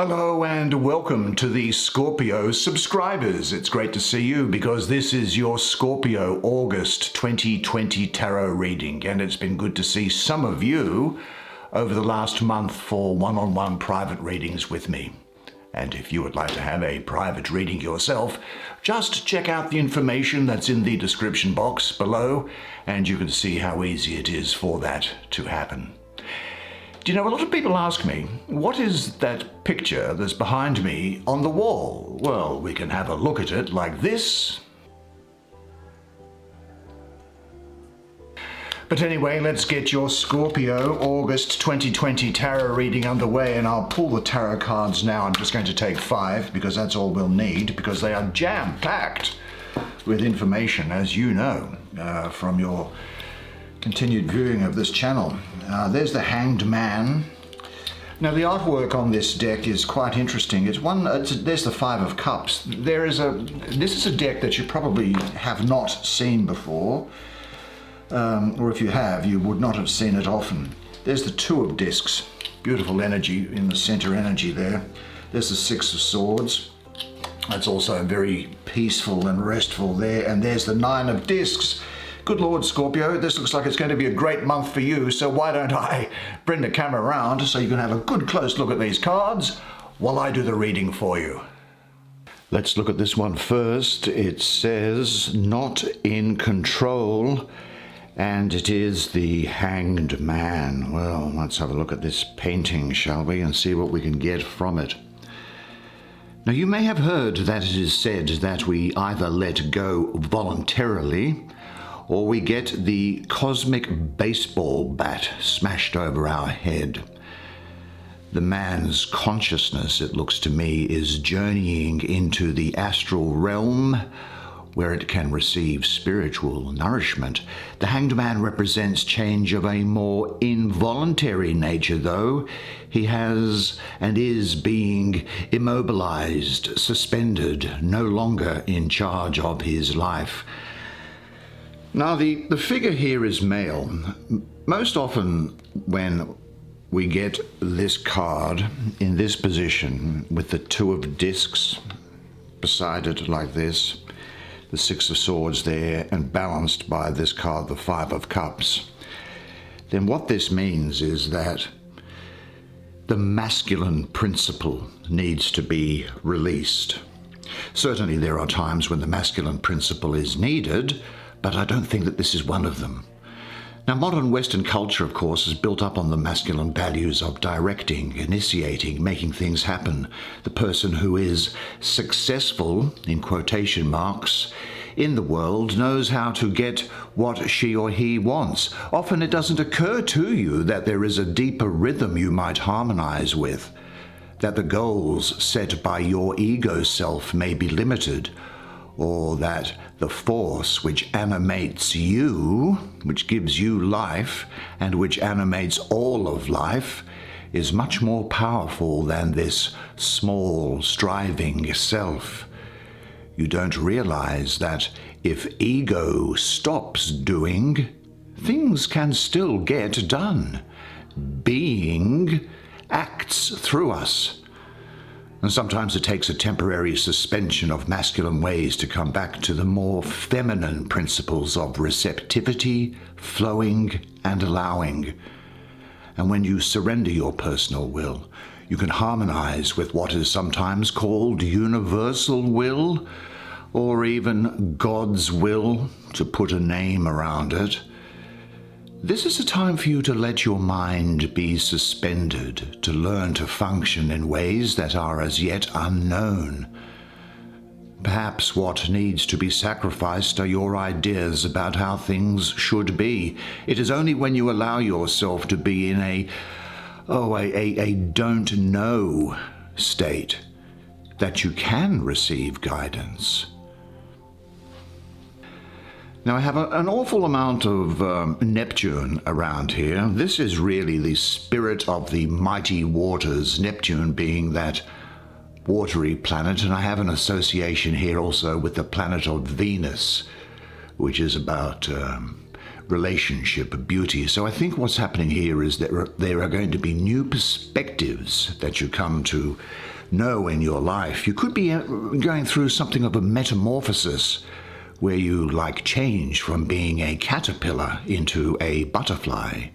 Hello and welcome to the Scorpio subscribers. It's great to see you because this is your Scorpio August 2020 tarot reading, and it's been good to see some of you over the last month for one-on-one private readings with me. And if you would like to have a private reading yourself, just check out the information that's in the description box below and you can see how easy it is for that to happen. Do you know, a lot of people ask me, what is that picture that's behind me on the wall? Well, we can have a look at it like this. But anyway, let's get your Scorpio August 2020 tarot reading underway, and I'll pull the tarot cards now. I'm just going to take 5 because that's all we'll need, because they are jam-packed with information, as you know, from your continued viewing of this channel. There's the Hanged Man. Now the artwork on this deck is quite interesting. There's the 5 of Cups. This is a deck that you probably have not seen before, or if you have, you would not have seen it often. There's the 2 of Discs, beautiful energy in the center energy there. There's the 6 of Swords. That's also very peaceful and restful there. And there's the 9 of Discs. Good Lord, Scorpio, this looks like it's going to be a great month for you, so why don't I bring the camera around so you can have a good close look at these cards while I do the reading for you. Let's look at this one first. It says, not in control, and it is the Hanged Man. Well, let's have a look at this painting, shall we, and see what we can get from it. Now, you may have heard that it is said that we either let go voluntarily or we get the cosmic baseball bat smashed over our head. The man's consciousness, it looks to me, is journeying into the astral realm where it can receive spiritual nourishment. The Hanged Man represents change of a more involuntary nature, though. He has and is being immobilized, suspended, no longer in charge of his life. Now, the figure here is male. Most often when we get this card in this position with the 2 of Discs beside it like this, the 6 of Swords there, and balanced by this card, the 5 of Cups, then what this means is that the masculine principle needs to be released. Certainly there are times when the masculine principle is needed, but I don't think that this is one of them. Now, modern Western culture, of course, is built up on the masculine values of directing, initiating, making things happen. The person who is successful, in quotation marks, in the world knows how to get what she or he wants. Often it doesn't occur to you that there is a deeper rhythm you might harmonize with, that the goals set by your ego self may be limited, or that the force which animates you, which gives you life, and which animates all of life, is much more powerful than this small, striving self. You don't realize that if ego stops doing, things can still get done. Being acts through us. And sometimes it takes a temporary suspension of masculine ways to come back to the more feminine principles of receptivity, flowing, and allowing. And when you surrender your personal will, you can harmonize with what is sometimes called universal will, or even God's will, to put a name around it. This is a time for you to let your mind be suspended, to learn to function in ways that are as yet unknown. Perhaps what needs to be sacrificed are your ideas about how things should be. It is only when you allow yourself to be in a don't know state that you can receive guidance. Now, I have an awful amount of Neptune around here. This is really the spirit of the mighty waters, Neptune being that watery planet, and I have an association here also with the planet of Venus, which is about relationship, beauty. So I think what's happening here is that there are going to be new perspectives that you come to know in your life. You could be going through something of a metamorphosis where you change from being a caterpillar into a butterfly.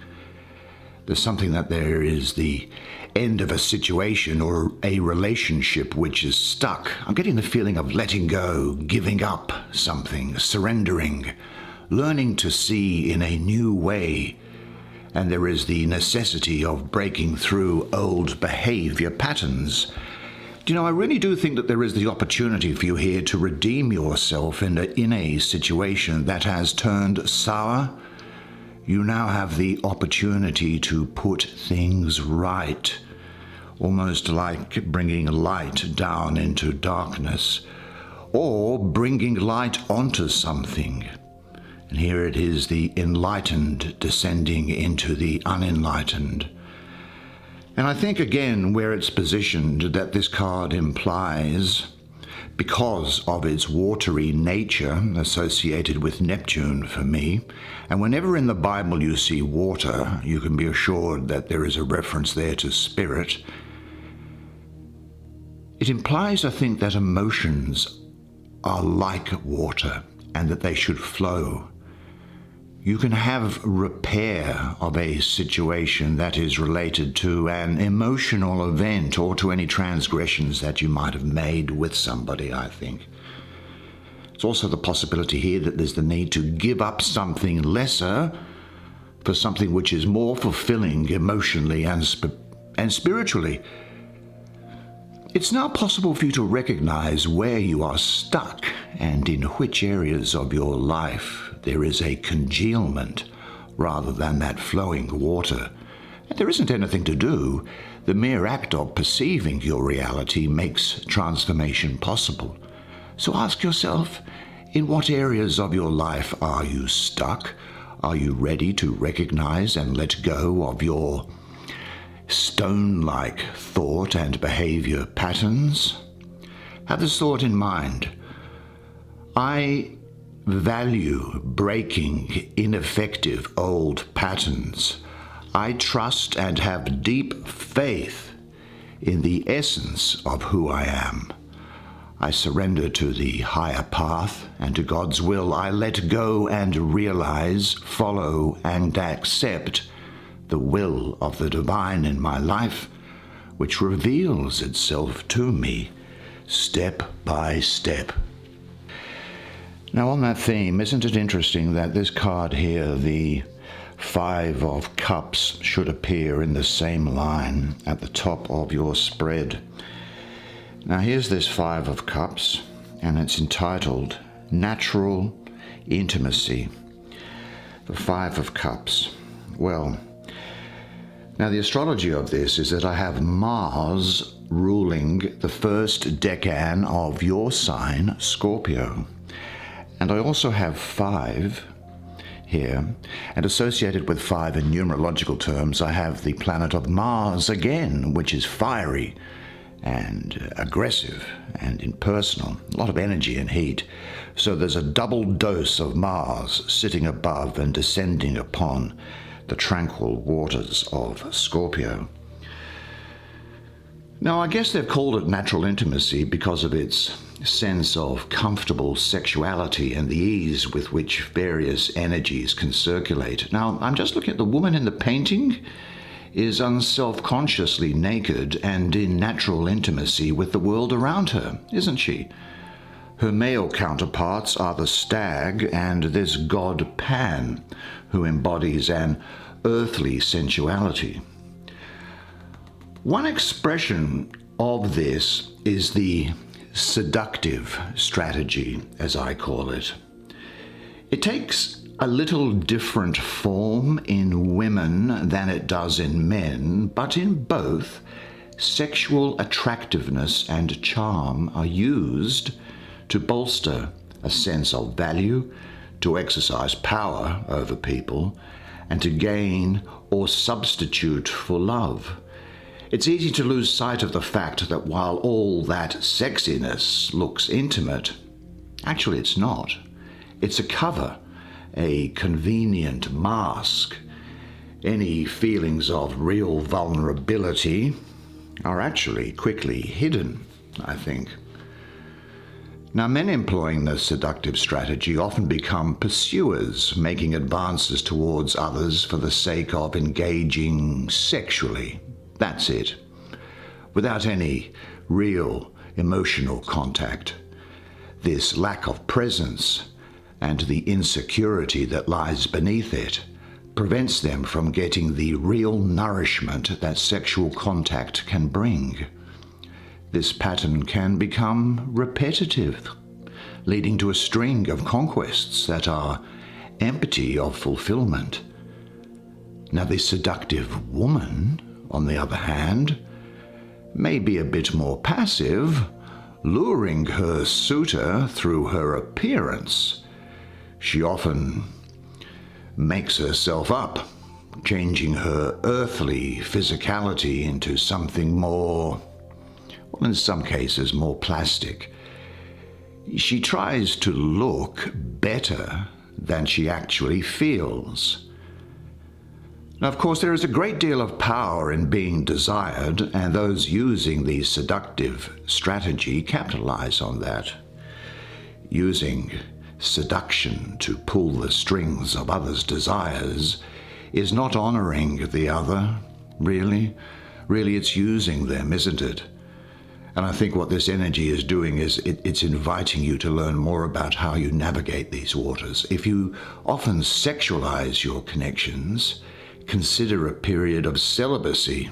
There's something that there is the end of a situation or a relationship which is stuck. I'm getting the feeling of letting go, giving up something, surrendering, learning to see in a new way. And there is the necessity of breaking through old behavior patterns. I really do think that there is the opportunity for you here to redeem yourself in a situation that has turned sour. You now have the opportunity to put things right, almost like bringing light down into darkness, or bringing light onto something. And here it is, the enlightened descending into the unenlightened. And I think, again, where it's positioned, that this card implies, because of its watery nature associated with Neptune for me, and whenever in the Bible you see water, you can be assured that there is a reference there to spirit. It implies, I think, that emotions are like water and that they should flow. You can have repair of a situation that is related to an emotional event or to any transgressions that you might have made with somebody, I think. It's also the possibility here that there's the need to give up something lesser for something which is more fulfilling emotionally and spiritually. It's now possible for you to recognize where you are stuck and in which areas of your life there is a congealment rather than that flowing water. And there isn't anything to do. The mere act of perceiving your reality makes transformation possible. So ask yourself, in what areas of your life are you stuck? Are you ready to recognize and let go of your stone-like thought and behavior patterns? Have this thought in mind. I value breaking ineffective old patterns. I trust and have deep faith in the essence of who I am. I surrender to the higher path and to God's will. I let go and realize, follow, and accept the will of the divine in my life, which reveals itself to me step by step. Now, on that theme, isn't it interesting that this card here, the Five of Cups, should appear in the same line at the top of your spread? Now, here's this Five of Cups, and it's entitled Natural Intimacy. The Five of Cups. Well, now the astrology of this is that I have Mars ruling the first decan of your sign, Scorpio. And I also have 5 here, and associated with 5 in numerological terms, I have the planet of Mars again, which is fiery and aggressive and impersonal, a lot of energy and heat. So there's a double dose of Mars sitting above and descending upon the tranquil waters of Scorpio. Now, I guess they've called it natural intimacy because of its sense of comfortable sexuality and the ease with which various energies can circulate. Now, I'm just looking at the woman in the painting is unself-consciously naked and in natural intimacy with the world around her, isn't she? Her male counterparts are the stag and this god Pan, who embodies an earthly sensuality. One expression of this is the seductive strategy, as I call it. It takes a little different form in women than it does in men, but in both, sexual attractiveness and charm are used to bolster a sense of value, to exercise power over people, and to gain or substitute for love. It's easy to lose sight of the fact that while all that sexiness looks intimate, actually it's not. It's a cover, a convenient mask. Any feelings of real vulnerability are actually quickly hidden, I think. Now, men employing the seductive strategy often become pursuers, making advances towards others for the sake of engaging sexually. That's it. Without any real emotional contact. This lack of presence and the insecurity that lies beneath it prevents them from getting the real nourishment that sexual contact can bring. This pattern can become repetitive, leading to a string of conquests that are empty of fulfillment. Now, the seductive woman, on the other hand, may be a bit more passive, luring her suitor through her appearance. She often makes herself up, changing her earthly physicality into something more, well, in some cases, more plastic. She tries to look better than she actually feels. Now, of course, there is a great deal of power in being desired, and those using the seductive strategy capitalize on that. Using seduction to pull the strings of others' desires is not honoring the other, really. Really, it's using them, isn't it? And I think what this energy is doing is it's inviting you to learn more about how you navigate these waters. If you often sexualize your connections, consider a period of celibacy,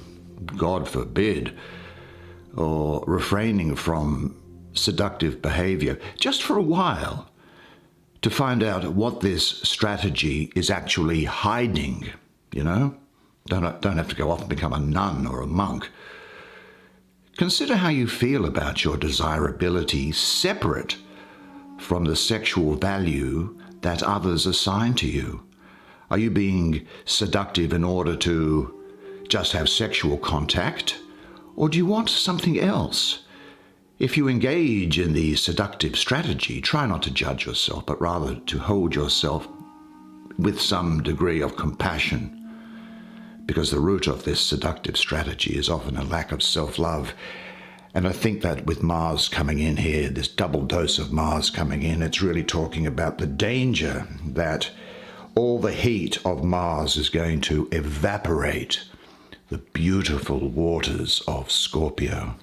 God forbid, or refraining from seductive behavior just for a while to find out what this strategy is actually hiding, you know? Don't have to go off and become a nun or a monk. Consider how you feel about your desirability separate from the sexual value that others assign to you. Are you being seductive in order to just have sexual contact, or do you want something else? If you engage in the seductive strategy, try not to judge yourself, but rather to hold yourself with some degree of compassion, because the root of this seductive strategy is often a lack of self-love. And I think that with Mars coming in here, this double dose of Mars coming in, it's really talking about the danger that all the heat of Mars is going to evaporate the beautiful waters of Scorpio.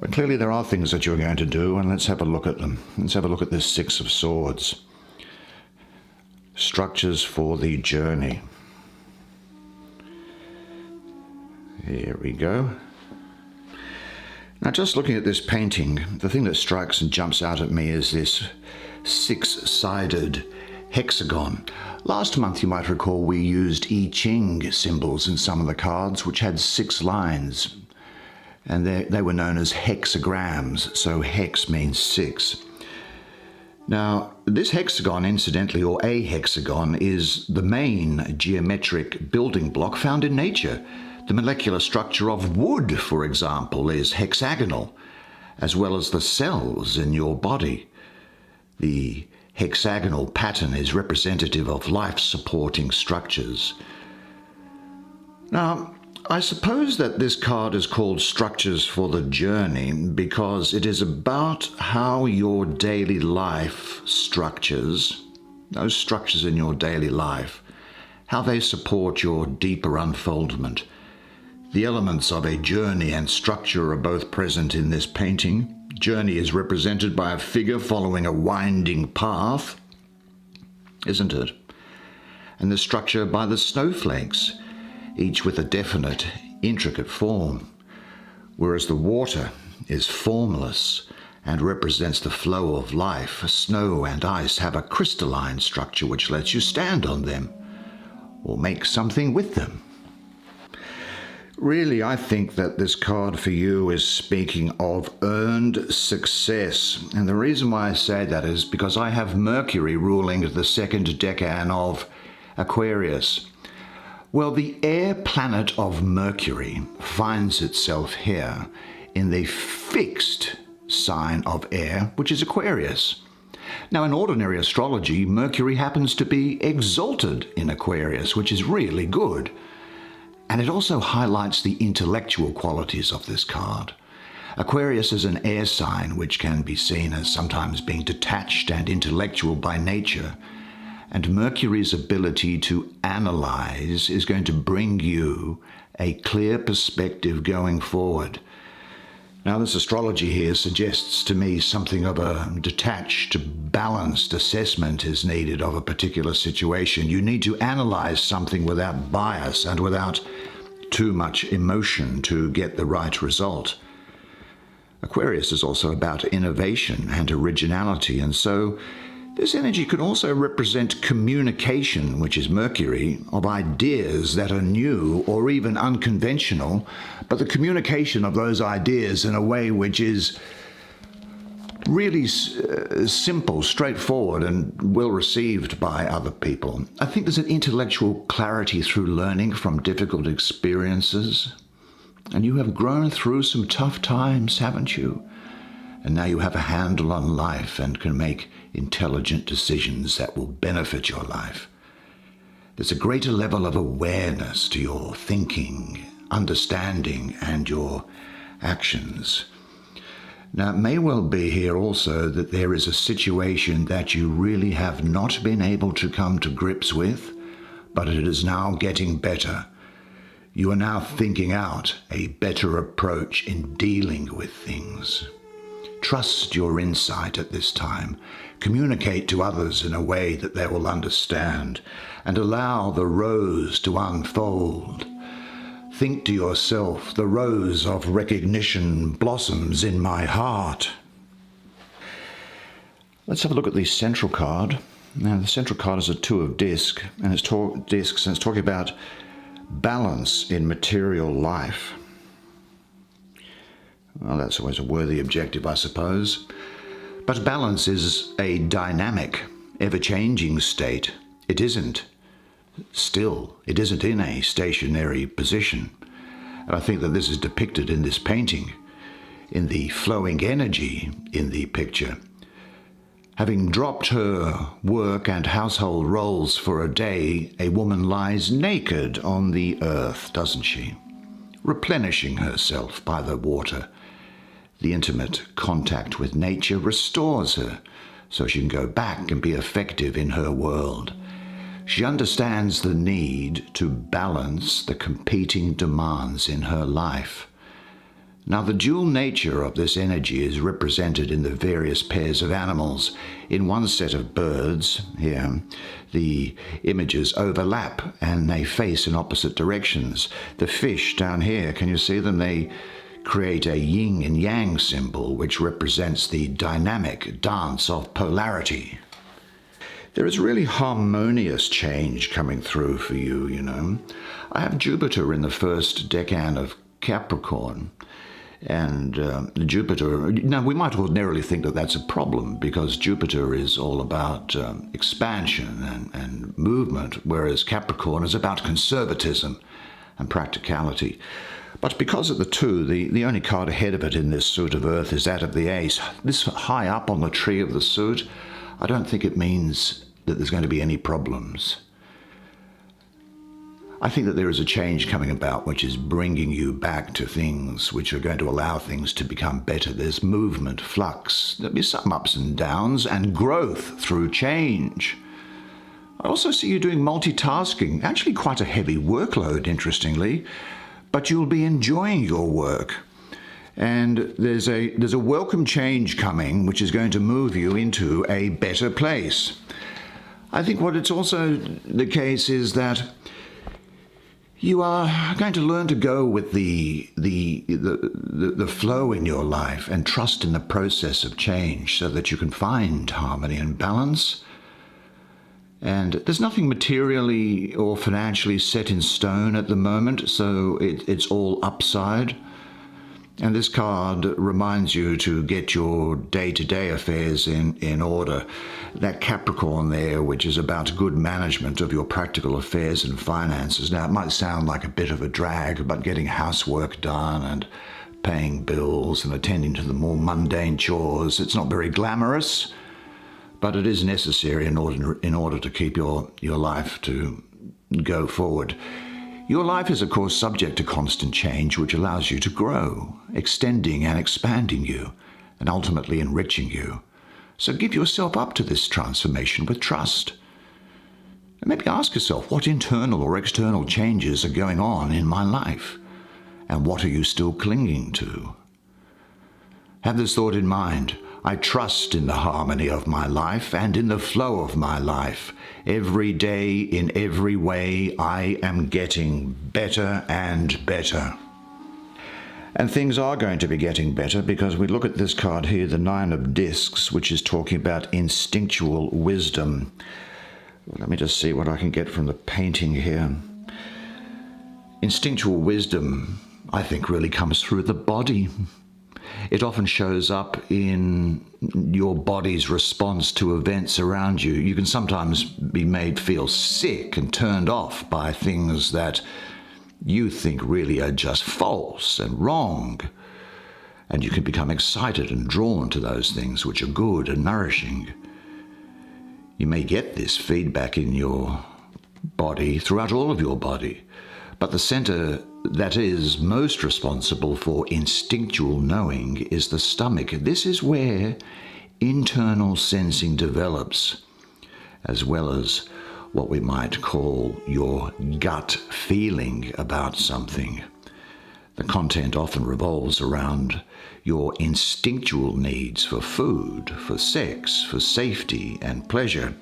But clearly there are things that you're going to do, and let's have a look at them. Let's have a look at this Six of Swords. Structures for the journey. Here we go. Now, just looking at this painting, the thing that strikes and jumps out at me is this six-sided hexagon. Last month, you might recall, we used I Ching symbols in some of the cards, which had 6 lines, and they were known as hexagrams, so hex means 6. Now, this hexagon, incidentally, or a hexagon, is the main geometric building block found in nature. The molecular structure of wood, for example, is hexagonal, as well as the cells in your body. The hexagonal pattern is representative of life-supporting structures. Now, I suppose that this card is called Structures for the Journey because it is about how your daily life structures, those structures in your daily life, how they support your deeper unfoldment. The elements of a journey and structure are both present in this painting. Journey is represented by a figure following a winding path, isn't it? And the structure by the snowflakes, each with a definite, intricate form, whereas the water is formless and represents the flow of life. Snow and ice have a crystalline structure which lets you stand on them or make something with them. Really, I think that this card for you is speaking of earned success. And the reason why I say that is because I have Mercury ruling the second decan of Aquarius. Well, the air planet of Mercury finds itself here in the fixed sign of air, which is Aquarius. Now, in ordinary astrology, Mercury happens to be exalted in Aquarius, which is really good. And it also highlights the intellectual qualities of this card. Aquarius is an air sign which can be seen as sometimes being detached and intellectual by nature. And Mercury's ability to analyze is going to bring you a clear perspective going forward. Now, this astrology here suggests to me something of a detached, balanced assessment is needed of a particular situation. You need to analyze something without bias and without too much emotion to get the right result. Aquarius is also about innovation and originality, and so this energy could also represent communication, which is Mercury, of ideas that are new or even unconventional, but the communication of those ideas in a way which is really simple, straightforward, and well received by other people. I think there's an intellectual clarity through learning from difficult experiences. And you have grown through some tough times, haven't you? And now you have a handle on life and can make intelligent decisions that will benefit your life. There's a greater level of awareness to your thinking, understanding, and your actions. Now, it may well be here also that there is a situation that you really have not been able to come to grips with, but it is now getting better. You are now thinking out a better approach in dealing with things. Trust your insight at this time. Communicate to others in a way that they will understand, and allow the rose to unfold. Think to yourself, the rose of recognition blossoms in my heart. Let's have a look at the central card. Now, the central card is a two of discs, and it's talking about balance in material life. Well, that's always a worthy objective, I suppose. But balance is a dynamic, ever-changing state. It isn't still. It isn't in a stationary position. And I think that this is depicted in this painting, in the flowing energy in the picture. Having dropped her work and household roles for a day, a woman lies naked on the earth, doesn't she? Replenishing herself by the water. The intimate contact with nature restores her, so she can go back and be effective in her world. She understands the need to balance the competing demands in her life. Now, the dual nature of this energy is represented in the various pairs of animals. In one set of birds, here, the images overlap and they face in opposite directions. The fish down here, can you see them? They create a yin and yang symbol, which represents the dynamic dance of polarity. There is really harmonious change coming through for you, you know. I have Jupiter in the first decan of Capricorn. And Jupiter, now we might ordinarily think that that's a problem because Jupiter is all about expansion and movement, whereas Capricorn is about conservatism and practicality. But because of the two, the only card ahead of it in this suit of Earth is that of the Ace. This high up on the tree of the suit, I don't think it means that there's going to be any problems. I think that there is a change coming about which is bringing you back to things which are going to allow things to become better. There's movement, flux, there'll be some ups and downs, and growth through change. I also see you doing multitasking, actually quite a heavy workload, interestingly, but you'll be enjoying your work. And there's a welcome change coming which is going to move you into a better place. I think what it's also the case is that you are going to learn to go with the flow in your life and trust in the process of change so that you can find harmony and balance. And there's nothing materially or financially set in stone at the moment, so it's all upside. And this card reminds you to get your day-to-day affairs in order. That Capricorn there, which is about good management of your practical affairs and finances. Now, it might sound like a bit of a drag, but getting housework done and paying bills and attending to the more mundane chores, it's not very glamorous. but it is necessary in order to keep your life to go forward. Your life is, of course, subject to constant change, which allows you to grow, extending and expanding you, and ultimately enriching you. So give yourself up to this transformation with trust. And maybe ask yourself, what internal or external changes are going on in my life? And what are you still clinging to? Have this thought in mind. I trust in the harmony of my life and in the flow of my life. Every day, in every way, I am getting better and better. And things are going to be getting better because we look at this card here, the Nine of Discs, which is talking about instinctual wisdom. Let me just see what I can get from the painting here. Instinctual wisdom, I think, really comes through the body. It often shows up in your body's response to events around you. You can sometimes be made feel sick and turned off by things that you think really are just false and wrong. And you can become excited and drawn to those things which are good and nourishing. You may get this feedback in your body, throughout all of your body. But the center that is most responsible for instinctual knowing is the stomach. This is where internal sensing develops, as well as what we might call your gut feeling about something. The content often revolves around your instinctual needs for food, for sex, for safety and pleasure.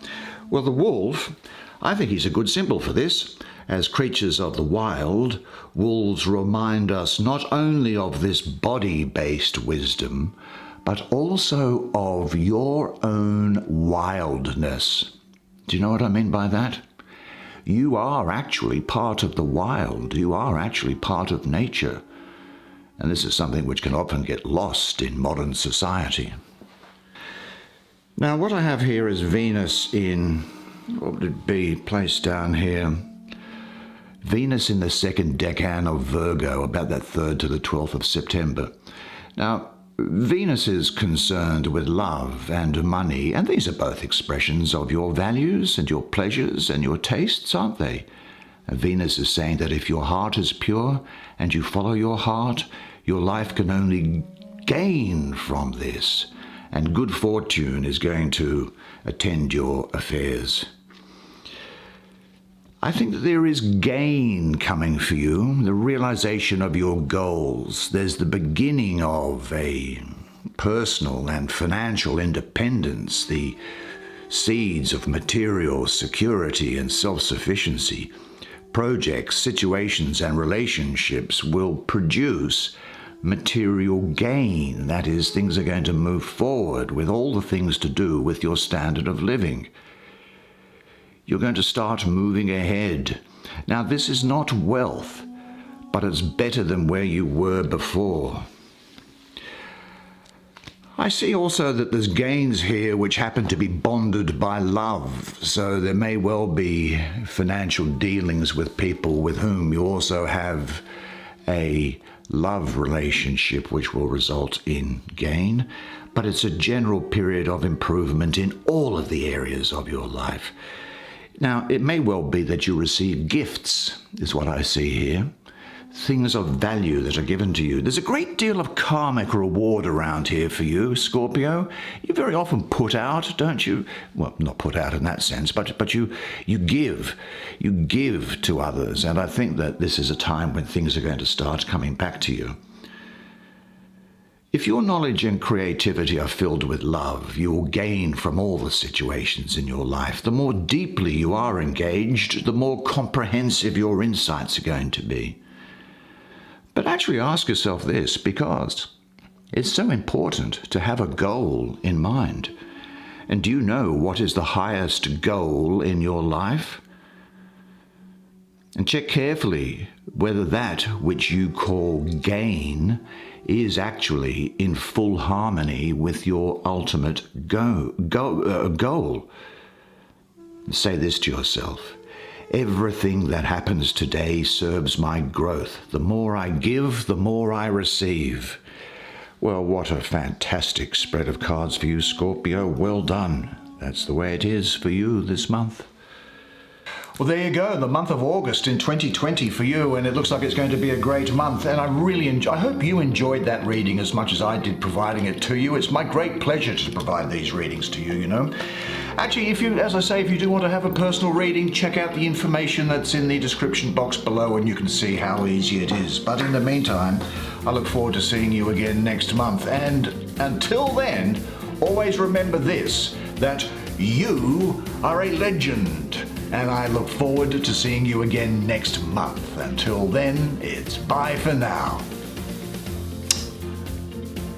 Well, the wolf, I think he's a good symbol for this. As creatures of the wild, wolves remind us not only of this body-based wisdom, but also of your own wildness. Do you know what I mean by that? You are actually part of the wild. You are actually part of nature. And this is something which can often get lost in modern society. Now, what I have here is Venus in, what would it be, placed down here? Venus in the second decan of Virgo, about that 3rd to the 12th of September. Now, Venus is concerned with love and money, and these are both expressions of your values and your pleasures and your tastes, aren't they? Venus is saying that if your heart is pure and you follow your heart, your life can only gain from this, and good fortune is going to attend your affairs. I think that there is gain coming for you, the realization of your goals. There's the beginning of a personal and financial independence, the seeds of material security and self-sufficiency. Projects, situations, and relationships will produce material gain. That is, things are going to move forward with all the things to do with your standard of living. You're going to start moving ahead. Now, this is not wealth, but it's better than where you were before. I see also that there's gains here which happen to be bonded by love, so there may well be financial dealings with people with whom you also have a love relationship which will result in gain, but it's a general period of improvement in all of the areas of your life. Now, it may well be that you receive gifts, is what I see here. Things of value that are given to you. There's a great deal of karmic reward around here for you, Scorpio. You very often put out, don't you? Well, not put out in that sense, but you give. You give to others, and I think that this is a time when things are going to start coming back to you. If your knowledge and creativity are filled with love, you will gain from all the situations in your life. The more deeply you are engaged, the more comprehensive your insights are going to be. But actually ask yourself this, because it's so important to have a goal in mind. And do you know what is the highest goal in your life? And check carefully whether that which you call gain is actually in full harmony with your ultimate goal. Say this to yourself. Everything that happens today serves my growth. The more I give, the more I receive. Well, what a fantastic spread of cards for you, Scorpio. Well done. that's the way it is for you this month. Well, there you go, the month of August in 2020 for you, and it looks like it's going to be a great month. And I hope you enjoyed that reading as much as I did providing it to you. It's my great pleasure to provide these readings to you, you know. Actually, if you do want to have a personal reading, check out the information that's in the description box below and you can see how easy it is. But in the meantime, I look forward to seeing you again next month. And until then, always remember this, that you are a legend. And I look forward to seeing you again next month. Until then, it's bye for now.